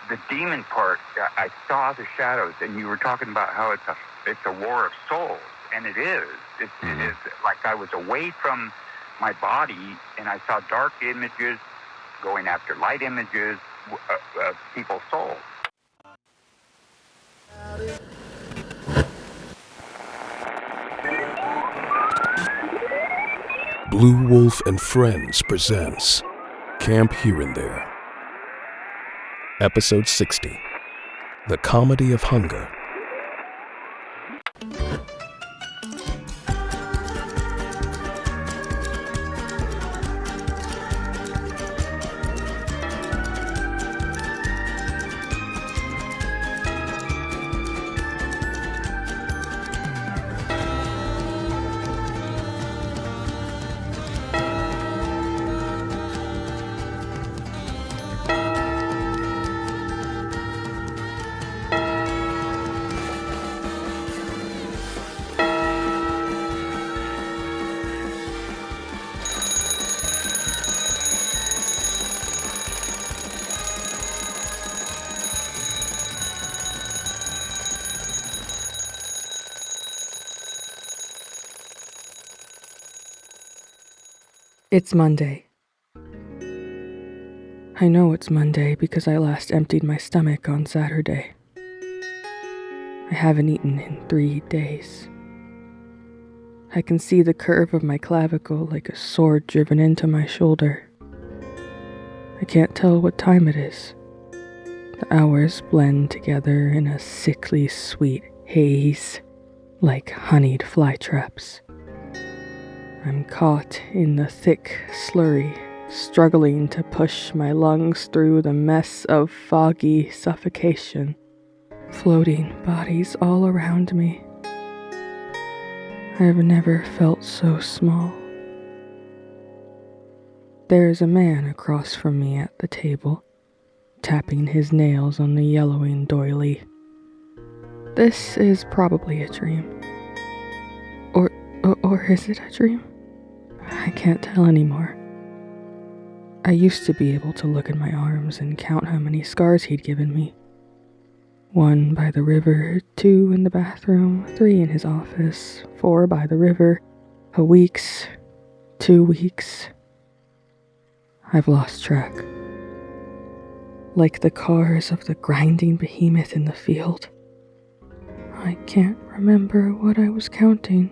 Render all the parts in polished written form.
the demon part, I saw the shadows, and you were talking about how it's a war of souls, and it is. It is like I was away from my body, and I saw dark images going after light images of people's souls. Blue Wolf and Friends presents Camp Here and There. Episode 60, The Comedy of Hunger. It's Monday. I know it's Monday because I last emptied my stomach on Saturday. I haven't eaten in 3 days. I can see the curve of my clavicle like a sword driven into my shoulder. I can't tell what time it is. The hours blend together in a sickly sweet haze, like honeyed fly traps. I'm caught in the thick slurry, struggling to push my lungs through the mess of foggy suffocation, floating bodies all around me. I've never felt so small. There's a man across from me at the table, tapping his nails on the yellowing doily. This is probably a dream. Or is it a dream? I can't tell anymore. I used to be able to look at my arms and count how many scars he'd given me. 1 by the river, 2 in the bathroom, 3 in his office, 4 by the river, a week's, 2 weeks. I've lost track. Like the cars of the grinding behemoth in the field. I can't remember what I was counting.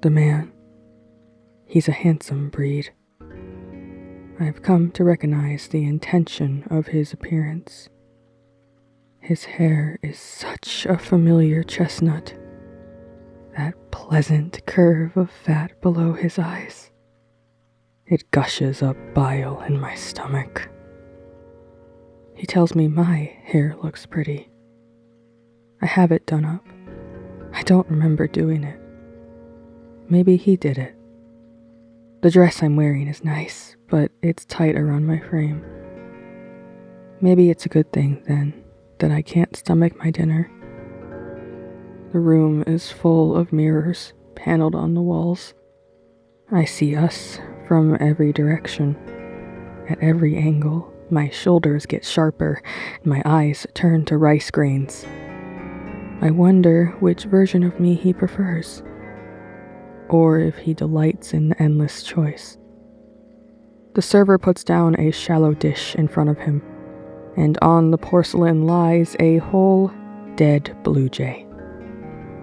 The man. He's a handsome breed. I've come to recognize the intention of his appearance. His hair is such a familiar chestnut. That pleasant curve of fat below his eyes. It gushes up bile in my stomach. He tells me my hair looks pretty. I have it done up. I don't remember doing it. Maybe he did it. The dress I'm wearing is nice, but it's tight around my frame. Maybe it's a good thing, then, that I can't stomach my dinner. The room is full of mirrors, paneled on the walls. I see us from every direction. At every angle, my shoulders get sharper, and my eyes turn to rice grains. I wonder which version of me he prefers, or if he delights in the endless choice. The server puts down a shallow dish in front of him, and on the porcelain lies a whole dead blue jay.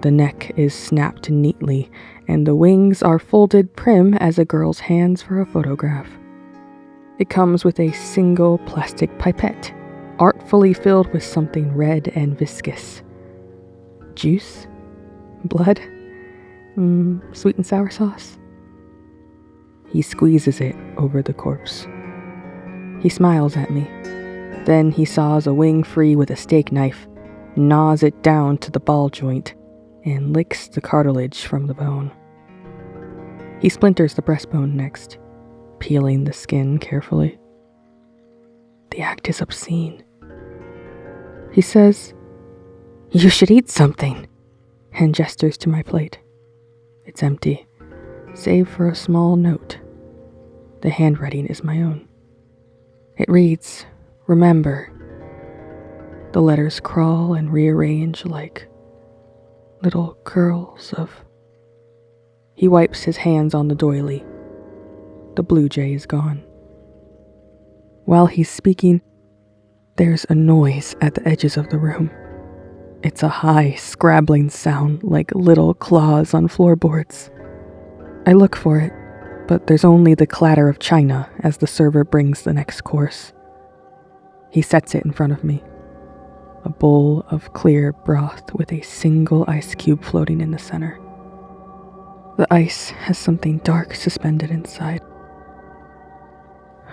The neck is snapped neatly, and the wings are folded prim as a girl's hands for a photograph. It comes with a single plastic pipette, artfully filled with something red and viscous. Juice? Blood? Sweet and sour sauce? He squeezes it over the corpse. He smiles at me. Then he saws a wing free with a steak knife, gnaws it down to the ball joint, and licks the cartilage from the bone. He splinters the breastbone next, peeling the skin carefully. The act is obscene. He says, "You should eat something," and gestures to my plate. It's empty, save for a small note. The handwriting is my own. It reads, Remember. The letters crawl and rearrange like little curls of... He wipes his hands on the doily. The blue jay is gone. While he's speaking, there's a noise at the edges of the room. It's a high, scrabbling sound like little claws on floorboards. I look for it, but there's only the clatter of china as the server brings the next course. He sets it in front of me. A bowl of clear broth with a single ice cube floating in the center. The ice has something dark suspended inside.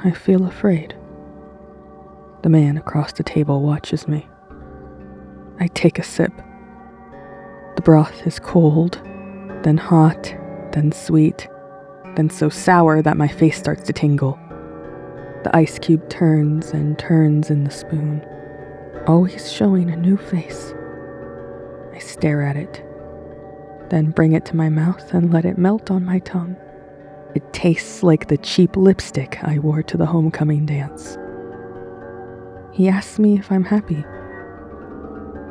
I feel afraid. The man across the table watches me. I take a sip. The broth is cold, then hot, then sweet, then so sour that my face starts to tingle. The ice cube turns and turns in the spoon, always showing a new face. I stare at it, then bring it to my mouth and let it melt on my tongue. It tastes like the cheap lipstick I wore to the homecoming dance. He asks me if I'm happy.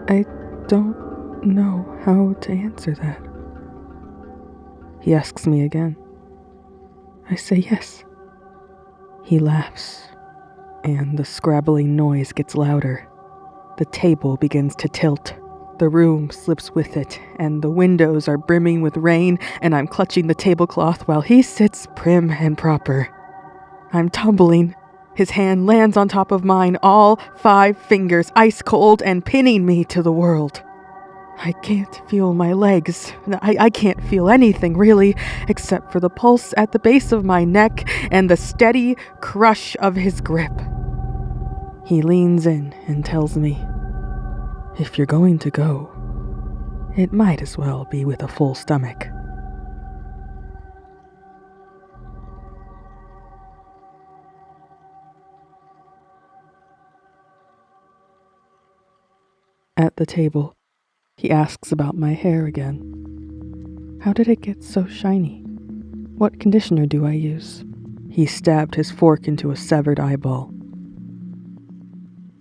I don't know how to answer that. He asks me again. I say yes. He laughs, and the scrabbling noise gets louder. The table begins to tilt. The room slips with it, and the windows are brimming with rain, and I'm clutching the tablecloth while he sits prim and proper. I'm tumbling. His hand lands on top of mine, all 5 fingers ice cold and pinning me to the world. I can't feel my legs. I can't feel anything, really, except for the pulse at the base of my neck and the steady crush of his grip. He leans in and tells me, if you're going to go, it might as well be with a full stomach. At the table, he asks about my hair again. How did it get so shiny? What conditioner do I use? He stabbed his fork into a severed eyeball.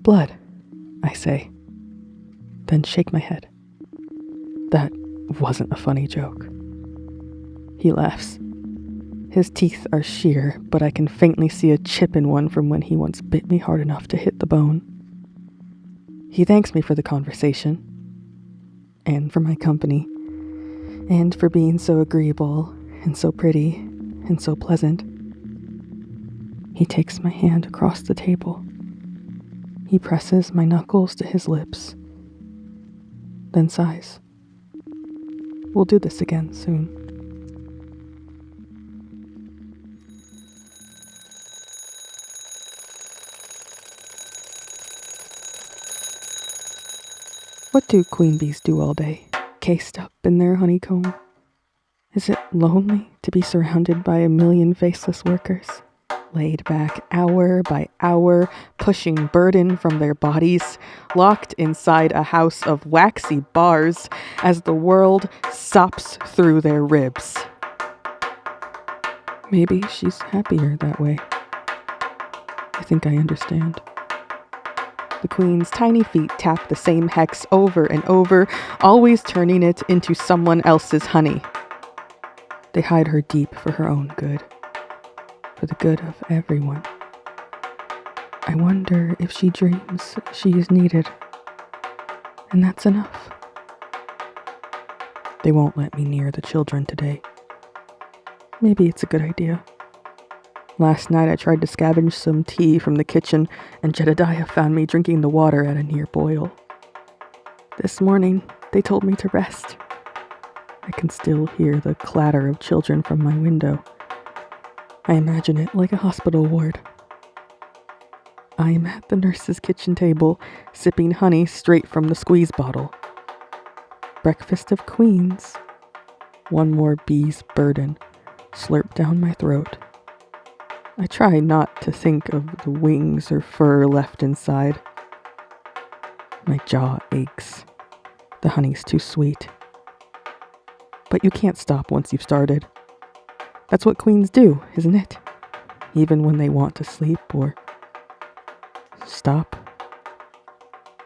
Blood, I say, then shake my head. That wasn't a funny joke. He laughs. His teeth are sheer, but I can faintly see a chip in one from when he once bit me hard enough to hit the bone. He thanks me for the conversation, and for my company, and for being so agreeable, and so pretty, and so pleasant. He takes my hand across the table. He presses my knuckles to his lips, then sighs. We'll do this again soon. What do queen bees do all day, cased up in their honeycomb? Is it lonely to be surrounded by a million faceless workers, laid back hour by hour, pushing burden from their bodies, locked inside a house of waxy bars as the world sops through their ribs? Maybe she's happier that way. I think I understand. The queen's tiny feet tap the same hex over and over, always turning it into someone else's honey. They hide her deep for her own good, for the good of everyone. I wonder if she dreams she is needed, and that's enough. They won't let me near the children today. Maybe it's a good idea. Last night I tried to scavenge some tea from the kitchen, and Jedediah found me drinking the water at a near boil. This morning, they told me to rest. I can still hear the clatter of children from my window. I imagine it like a hospital ward. I am at the nurse's kitchen table, sipping honey straight from the squeeze bottle. Breakfast of queens. One more bee's burden slurped down my throat. I try not to think of the wings or fur left inside. My jaw aches. The honey's too sweet. But you can't stop once you've started. That's what queens do, isn't it? Even when they want to sleep or Stop.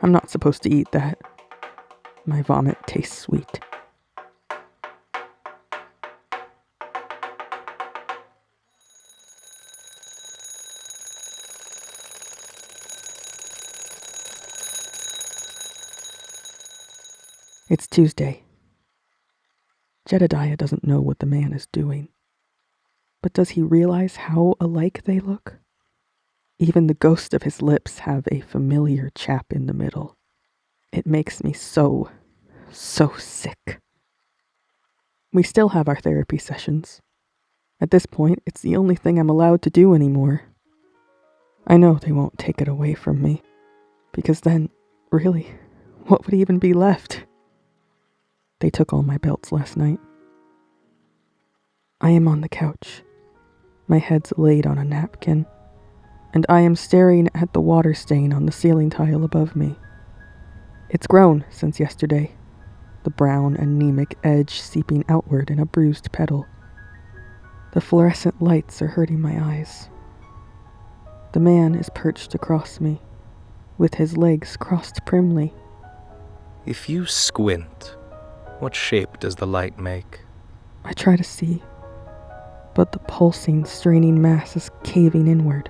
I'm not supposed to eat that. My vomit tastes sweet. It's Tuesday. Jedediah doesn't know what the man is doing. But does he realize how alike they look? Even the ghost of his lips have a familiar chap in the middle. It makes me so sick. We still have our therapy sessions. At this point, it's the only thing I'm allowed to do anymore. I know they won't take it away from me, because then, really, what would even be left? They took all my belts last night. I am on the couch. My head's laid on a napkin, and I am staring at the water stain on the ceiling tile above me. It's grown since yesterday, the brown, anemic edge seeping outward in a bruised petal. The fluorescent lights are hurting my eyes. The man is perched across me, with his legs crossed primly. If you squint, what shape does the light make? I try to see, but the pulsing, straining mass is caving inward.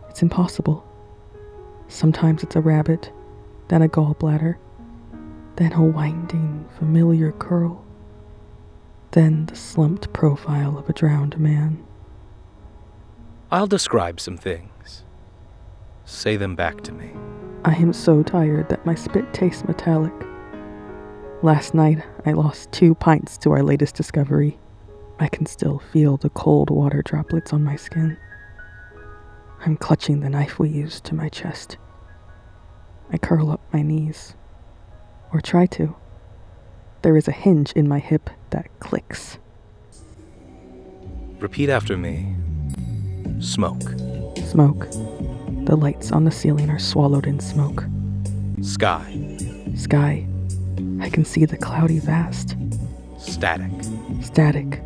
It's impossible. Sometimes it's a rabbit, then a gallbladder, then a winding, familiar curl, then the slumped profile of a drowned man. I'll describe some things. Say them back to me. I am so tired that my spit tastes metallic. Last night, I lost 2 pints to our latest discovery. I can still feel the cold water droplets on my skin. I'm clutching the knife we used to my chest. I curl up my knees. Or try to. There is a hinge in my hip that clicks. Repeat after me. Smoke. Smoke. The lights on the ceiling are swallowed in smoke. Sky. Sky. I can see the cloudy vast. Static. Static.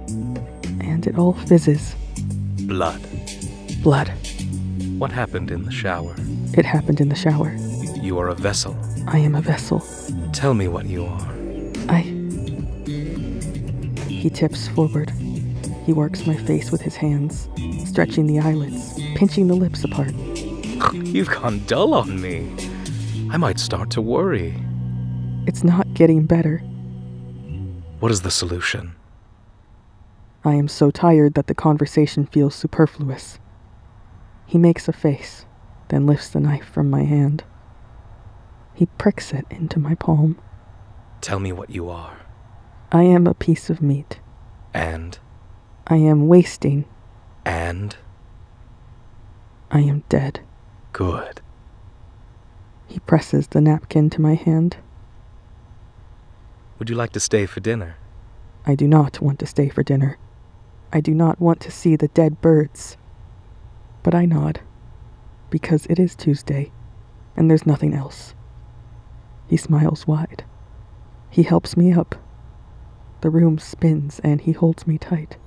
And it all fizzes. Blood. Blood. What happened in the shower? It happened in the shower. You are a vessel. I am a vessel. Tell me what you are. He tips forward. He works my face with his hands, stretching the eyelids, pinching the lips apart. You've gone dull on me. I might start to worry. It's not getting better. What is the solution? I am so tired that the conversation feels superfluous. He makes a face, then lifts the knife from my hand. He pricks it into my palm. Tell me what you are. I am a piece of meat. And? I am wasting. And? I am dead. Good. He presses the napkin to my hand. Would you like to stay for dinner? I do not want to stay for dinner. I do not want to see the dead birds. But I nod, because it is Tuesday, and there's nothing else. He smiles wide. He helps me up. The room spins, and he holds me tight.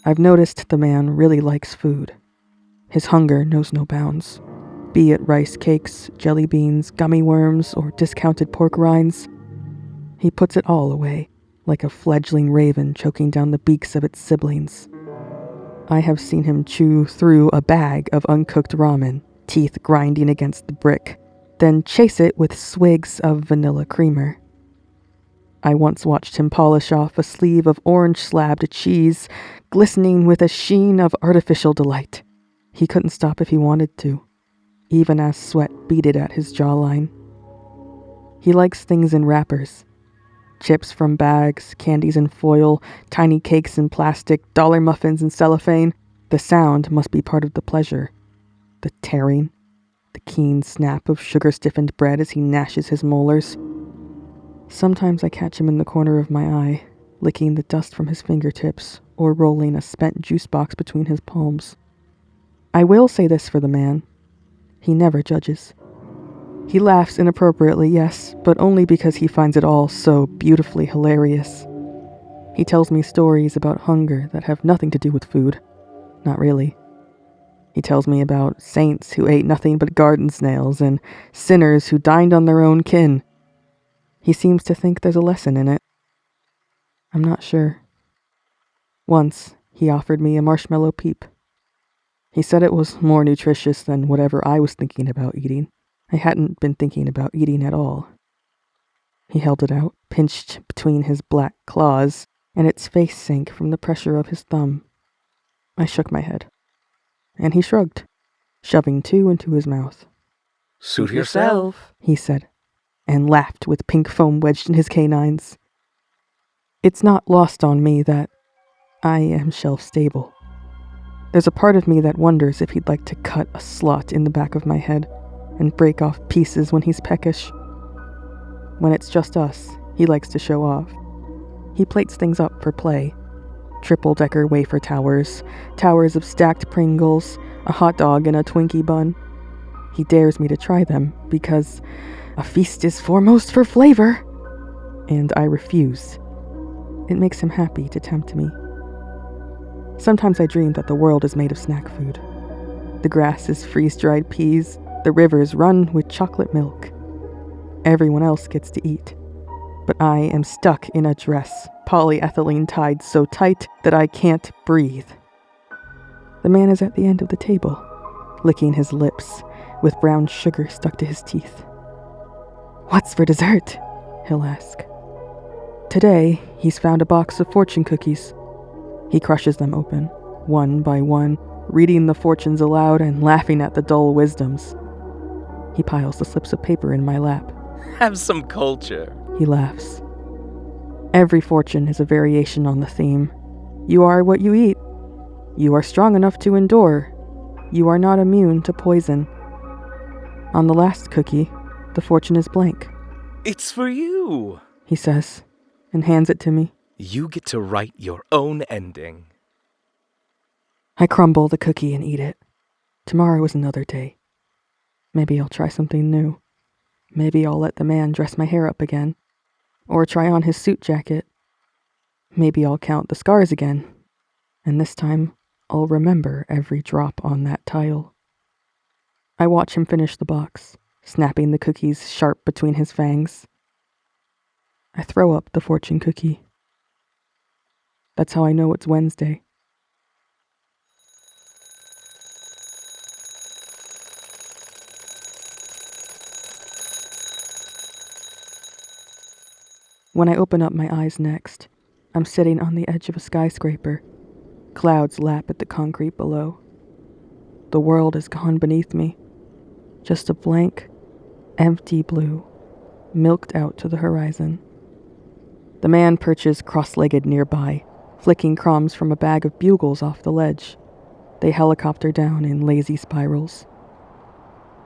I've noticed the man really likes food. His hunger knows no bounds. Be it rice cakes, jelly beans, gummy worms, or discounted pork rinds. He puts it all away, like a fledgling raven choking down the beaks of its siblings. I have seen him chew through a bag of uncooked ramen, teeth grinding against the brick, then chase it with swigs of vanilla creamer. I once watched him polish off a sleeve of orange-slabbed cheese, glistening with a sheen of artificial delight. He couldn't stop if he wanted to, even as sweat beaded at his jawline. He likes things in wrappers. Chips from bags, candies in foil, tiny cakes in plastic, dollar muffins in cellophane. The sound must be part of the pleasure. The tearing, the keen snap of sugar-stiffened bread as he gnashes his molars. Sometimes I catch him in the corner of my eye, licking the dust from his fingertips, or rolling a spent juice box between his palms. I will say this for the man. He never judges. He laughs inappropriately, yes, but only because he finds it all so beautifully hilarious. He tells me stories about hunger that have nothing to do with food. Not really. He tells me about saints who ate nothing but garden snails and sinners who dined on their own kin. He seems to think there's a lesson in it. I'm not sure. Once, he offered me a marshmallow peep. He said it was more nutritious than whatever I was thinking about eating. I hadn't been thinking about eating at all. He held it out, pinched between his black claws, and its face sank from the pressure of his thumb. I shook my head, and he shrugged, shoving 2 into his mouth. Suit yourself, he said, and laughed with pink foam wedged in his canines. It's not lost on me that I am shelf-stable. There's a part of me that wonders if he'd like to cut a slot in the back of my head and break off pieces when he's peckish. When it's just us, he likes to show off. He plates things up for play. Triple-decker wafer towers, towers of stacked Pringles, a hot dog and a Twinkie bun. He dares me to try them because a feast is foremost for flavor, and I refuse. It makes him happy to tempt me. Sometimes I dream that the world is made of snack food. The grass is freeze-dried peas, the rivers run with chocolate milk. Everyone else gets to eat, but I am stuck in a dress, polyethylene tied so tight that I can't breathe. The man is at the end of the table, licking his lips, with brown sugar stuck to his teeth. "What's for dessert?" he'll ask. Today, he's found a box of fortune cookies. He crushes them open, one by one, reading the fortunes aloud and laughing at the dull wisdoms. He piles the slips of paper in my lap. Have some culture. He laughs. Every fortune is a variation on the theme. You are what you eat. You are strong enough to endure. You are not immune to poison. On the last cookie, the fortune is blank. It's for you, he says, and hands it to me. You get to write your own ending. I crumble the cookie and eat it. Tomorrow is another day. Maybe I'll try something new. Maybe I'll let the man dress my hair up again, or try on his suit jacket. Maybe I'll count the scars again, and this time I'll remember every drop on that tile. I watch him finish the box, snapping the cookies sharp between his fangs. I throw up the fortune cookie. That's how I know it's Wednesday. When I open up my eyes next, I'm sitting on the edge of a skyscraper. Clouds lap at the concrete below. The world is gone beneath me. Just a blank, empty blue, milked out to the horizon. The man perches cross-legged nearby, flicking crumbs from a bag of bugles off the ledge. They helicopter down in lazy spirals.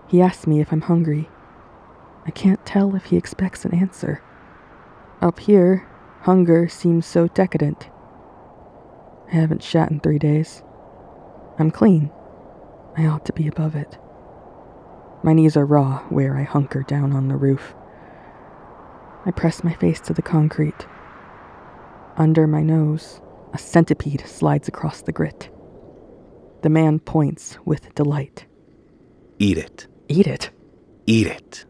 He asks me if I'm hungry. I can't tell if he expects an answer. Up here, hunger seems so decadent. I haven't shat in 3 days. I'm clean. I ought to be above it. My knees are raw where I hunker down on the roof. I press my face to the concrete. Under my nose, a centipede slides across the grit. The man points with delight. Eat it. Eat it? Eat it.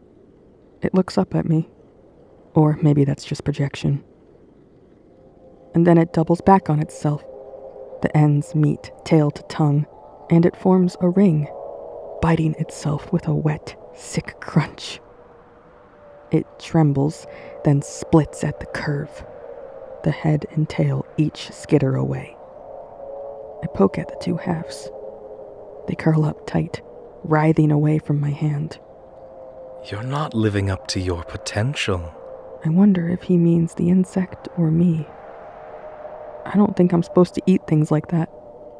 It looks up at me. Or maybe that's just projection. And then it doubles back on itself. The ends meet tail to tongue, and it forms a ring, biting itself with a wet, sick crunch. It trembles, then splits at the curve. The head and tail each skitter away. I poke at the two halves. They curl up tight, writhing away from my hand. You're not living up to your potential. I wonder if he means the insect or me. I don't think I'm supposed to eat things like that.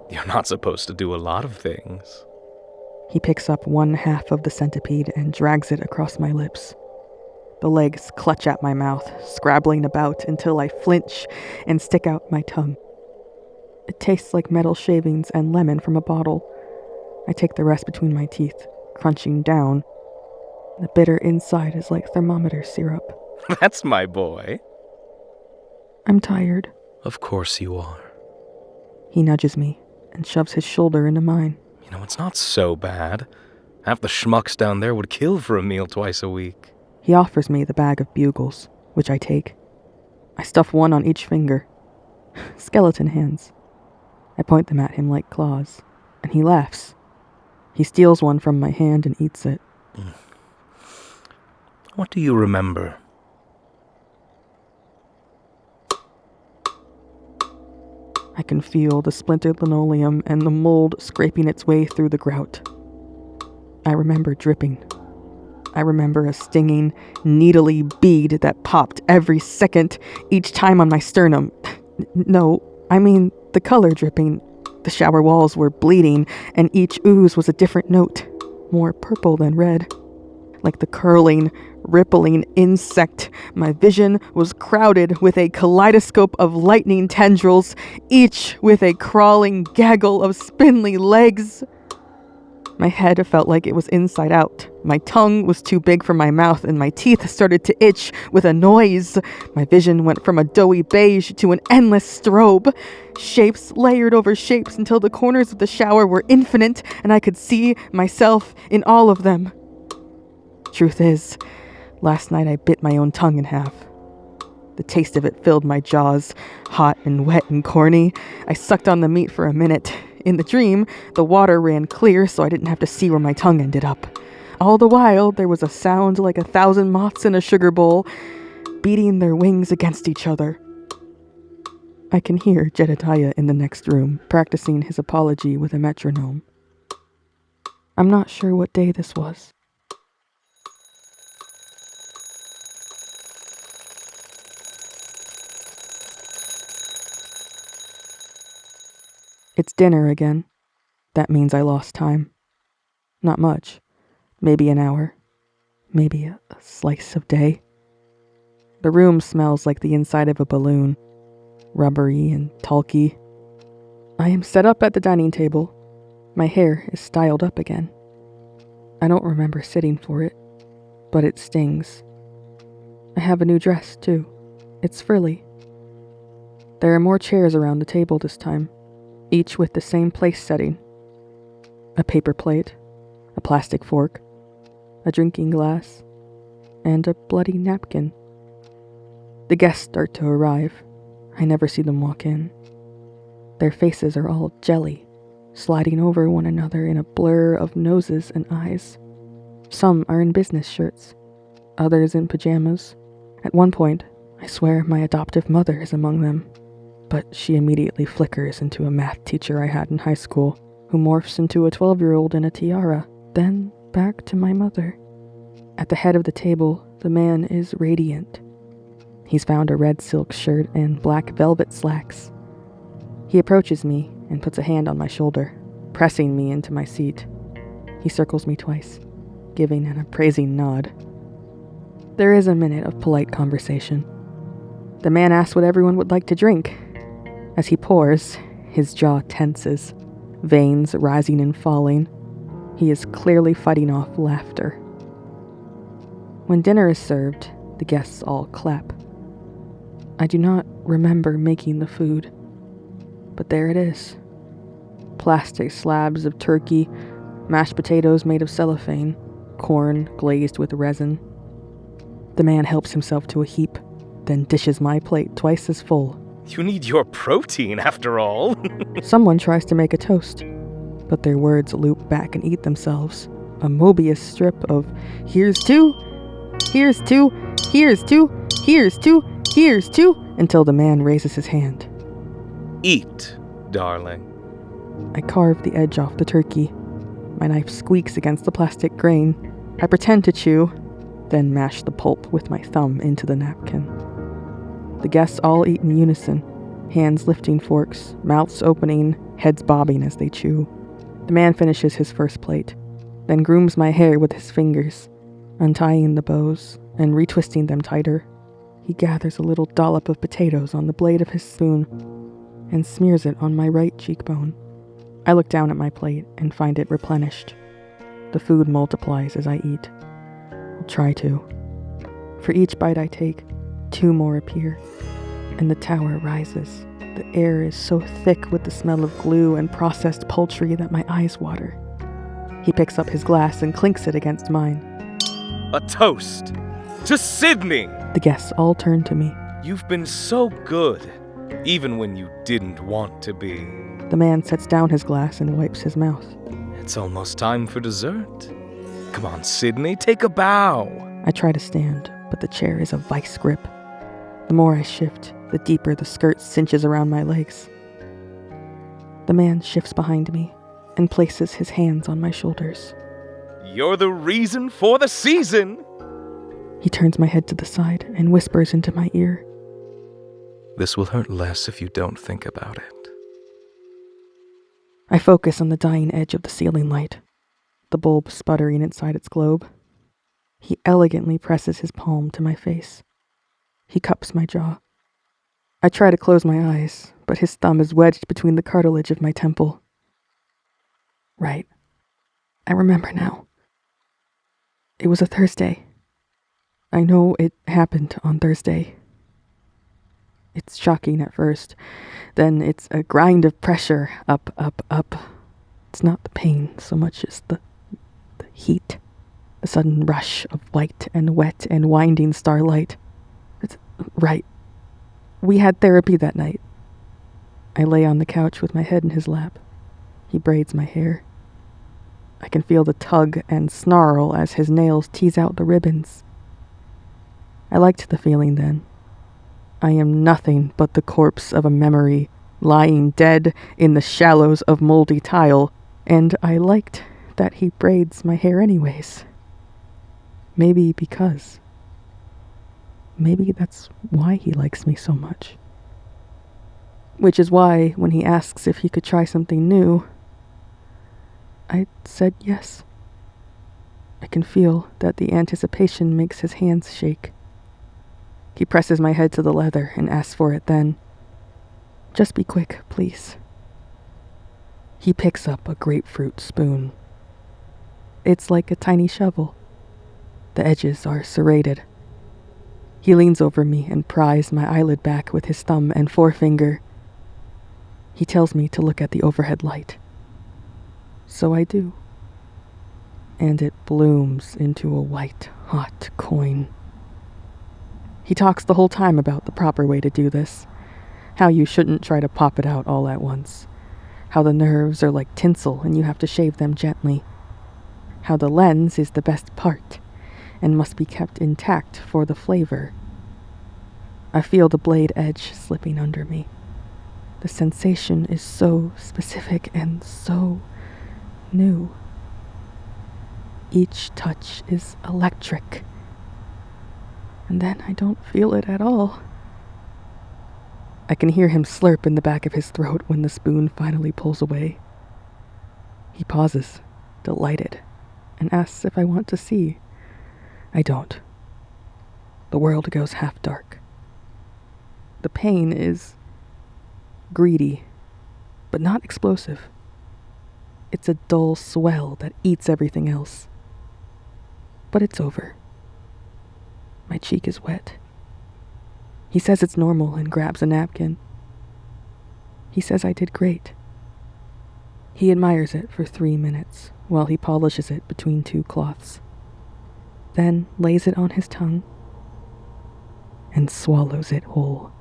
You're not supposed to do a lot of things. He picks up one half of the centipede and drags it across my lips. The legs clutch at my mouth, scrabbling about until I flinch and stick out my tongue. It tastes like metal shavings and lemon from a bottle. I take the rest between my teeth, crunching down. The bitter inside is like thermometer syrup. That's my boy. I'm tired. Of course you are. He nudges me and shoves his shoulder into mine. You know, it's not so bad. Half the schmucks down there would kill for a meal twice a week. He offers me the bag of bugles, which I take. I stuff one on each finger. Skeleton hands. I point them at him like claws, and he laughs. He steals one from my hand and eats it. What do you remember? I can feel the splintered linoleum and the mold scraping its way through the grout. I remember dripping. I remember a stinging, needly bead that popped every second, each time on my sternum. No, I mean the color dripping. The shower walls were bleeding, and each ooze was a different note, more purple than red. Like the curling, rippling insect, my vision was crowded with a kaleidoscope of lightning tendrils, each with a crawling gaggle of spindly legs. My head felt like it was inside out. My tongue was too big for my mouth, and my teeth started to itch with a noise. My vision went from a doughy beige to an endless strobe. Shapes layered over shapes until the corners of the shower were infinite, and I could see myself in all of them. Truth is, last night I bit my own tongue in half. The taste of it filled my jaws, hot and wet and corny. I sucked on the meat for a minute. In the dream, the water ran clear, so I didn't have to see where my tongue ended up. All the while, there was a sound like 1,000 moths in a sugar bowl, beating their wings against each other. I can hear Jedediah in the next room, practicing his apology with a metronome. I'm not sure what day this was. It's dinner again. That means I lost time. Not much. Maybe an hour. Maybe a slice of day. The room smells like the inside of a balloon. Rubbery and talky. I am set up at the dining table. My hair is styled up again. I don't remember sitting for it, but it stings. I have a new dress, too. It's frilly. There are more chairs around the table this time, each with the same place setting. A paper plate, a plastic fork, a drinking glass, and a bloody napkin. The guests start to arrive. I never see them walk in. Their faces are all jelly, sliding over one another in a blur of noses and eyes. Some are in business shirts, others in pajamas. At one point, I swear my adoptive mother is among them, but she immediately flickers into a math teacher I had in high school, who morphs into a 12-year-old in a tiara, then back to my mother. At the head of the table, the man is radiant. He's found a red silk shirt and black velvet slacks. He approaches me and puts a hand on my shoulder, pressing me into my seat. He circles me twice, giving an appraising nod. There is a minute of polite conversation. The man asks what everyone would like to drink. As he pours, his jaw tenses, veins rising and falling. He is clearly fighting off laughter. When dinner is served, the guests all clap. I do not remember making the food, but there it is. Plastic slabs of turkey, mashed potatoes made of cellophane, corn glazed with resin. The man helps himself to a heap, then dishes my plate twice as full. You need your protein, after all. Someone tries to make a toast, but their words loop back and eat themselves. A Mobius strip of here's two, here's two, here's two, here's two, here's two, until the man raises his hand. Eat, darling. I carve the edge off the turkey. My knife squeaks against the plastic grain. I pretend to chew, then mash the pulp with my thumb into the napkin. The guests all eat in unison, hands lifting forks, mouths opening, heads bobbing as they chew. The man finishes his first plate, then grooms my hair with his fingers, untying the bows and retwisting them tighter. He gathers a little dollop of potatoes on the blade of his spoon and smears it on my right cheekbone. I look down at my plate and find it replenished. The food multiplies as I eat. I'll try to. For each bite I take, 2 more appear, and the tower rises. The air is so thick with the smell of glue and processed poultry that my eyes water. He picks up his glass and clinks it against mine. A toast to Sydney! The guests all turn to me. You've been so good, even when you didn't want to be. The man sets down his glass and wipes his mouth. It's almost time for dessert. Come on, Sydney, take a bow. I try to stand, but the chair is a vice grip. The more I shift, the deeper the skirt cinches around my legs. The man shifts behind me and places his hands on my shoulders. You're the reason for the season! He turns my head to the side and whispers into my ear. This will hurt less if you don't think about it. I focus on the dying edge of the ceiling light, the bulb sputtering inside its globe. He elegantly presses his palm to my face. He cups my jaw. I try to close my eyes, but his thumb is wedged between the cartilage of my temple. Right. I remember now. It was a Thursday. I know it happened on Thursday. It's shocking at first. Then it's a grind of pressure, up, up, up. It's not the pain so much as the heat. A sudden rush of white and wet and winding starlight. It's right. We had therapy that night. I lay on the couch with my head in his lap. He braids my hair. I can feel the tug and snarl as his nails tease out the ribbons. I liked the feeling then. I am nothing but the corpse of a memory, lying dead in the shallows of moldy tile, and I liked that he braids my hair anyways. Maybe because. Maybe that's why he likes me so much. Which is why, when he asks if he could try something new, I said yes. I can feel that the anticipation makes his hands shake. He presses my head to the leather and asks for it then. Just be quick, please. He picks up a grapefruit spoon. It's like a tiny shovel. The edges are serrated. He leans over me and pries my eyelid back with his thumb and forefinger. He tells me to look at the overhead light. So I do. And it blooms into a white, hot coin. He talks the whole time about the proper way to do this. How you shouldn't try to pop it out all at once. How the nerves are like tinsel and you have to shave them gently. How the lens is the best part and must be kept intact for the flavor. I feel the blade edge slipping under me. The sensation is so specific and so new. Each touch is electric. And then I don't feel it at all. I can hear him slurp in the back of his throat when the spoon finally pulls away. He pauses, delighted, and asks if I want to see. I don't. The world goes half dark. The pain is greedy, but not explosive. It's a dull swell that eats everything else. But it's over. My cheek is wet. He says it's normal and grabs a napkin. He says I did great. He admires it for 3 minutes while he polishes it between 2 cloths, then lays it on his tongue and swallows it whole.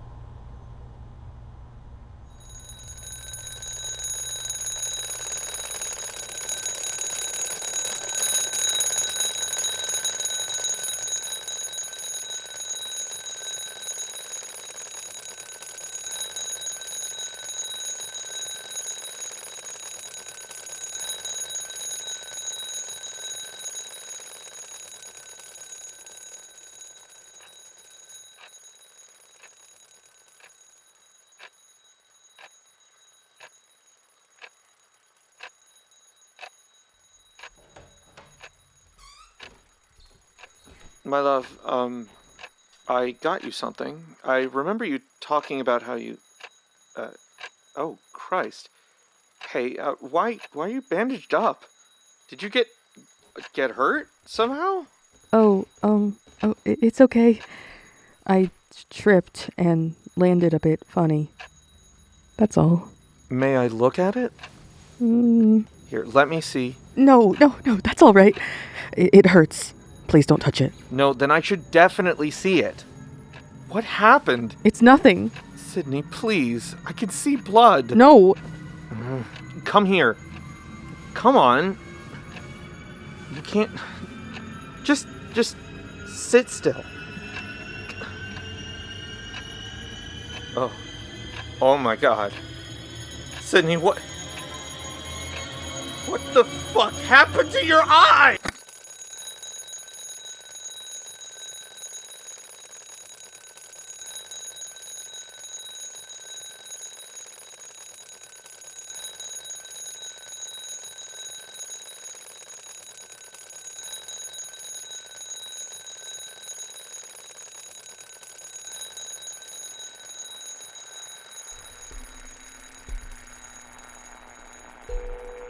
My love, I got you something. I remember you talking about how you, oh, Christ. Hey, why are you bandaged up? Did you get hurt somehow? It's okay. I tripped and landed a bit funny. That's all. May I look at it? Here, let me see. No, that's all right. It hurts. Please don't touch it. No, then I should definitely see it. What happened? It's nothing. Sydney, please. I can see blood. No. Come here. Come on. You can't... Just sit still. Oh my God. Sydney, what the fuck happened to your eye?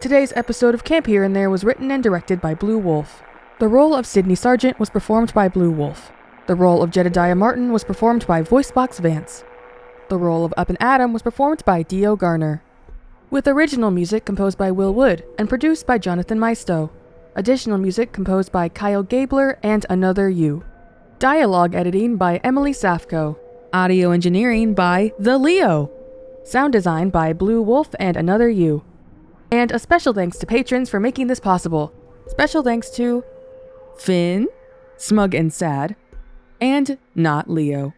Today's episode of Camp Here and There was written and directed by Blue Wolf. The role of Sydney Sargent was performed by Blue Wolf. The role of Jedediah Martin was performed by Voicebox Vance. The role of Up and Adam was performed by Dio Garner. With original music composed by Will Wood and produced by Jonathan Maisto. Additional music composed by Kyle Gabler and Another You. Dialogue editing by Emily Safko. Audio engineering by The Leo. Sound design by Blue Wolf and Another You. And a special thanks to patrons for making this possible. Special thanks to Finn, Smug and Sad, and Not Leo.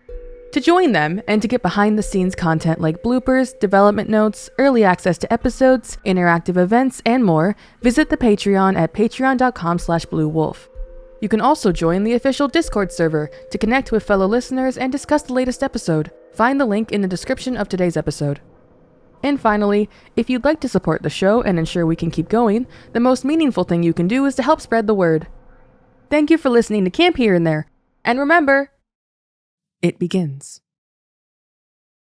To join them and to get behind the scenes content like bloopers, development notes, early access to episodes, interactive events, and more, visit the Patreon at patreon.com/bluewolf. You can also join the official Discord server to connect with fellow listeners and discuss the latest episode. Find the link in the description of today's episode. And finally, if you'd like to support the show and ensure we can keep going, the most meaningful thing you can do is to help spread the word. Thank you for listening to Camp Here and There, and remember, it begins.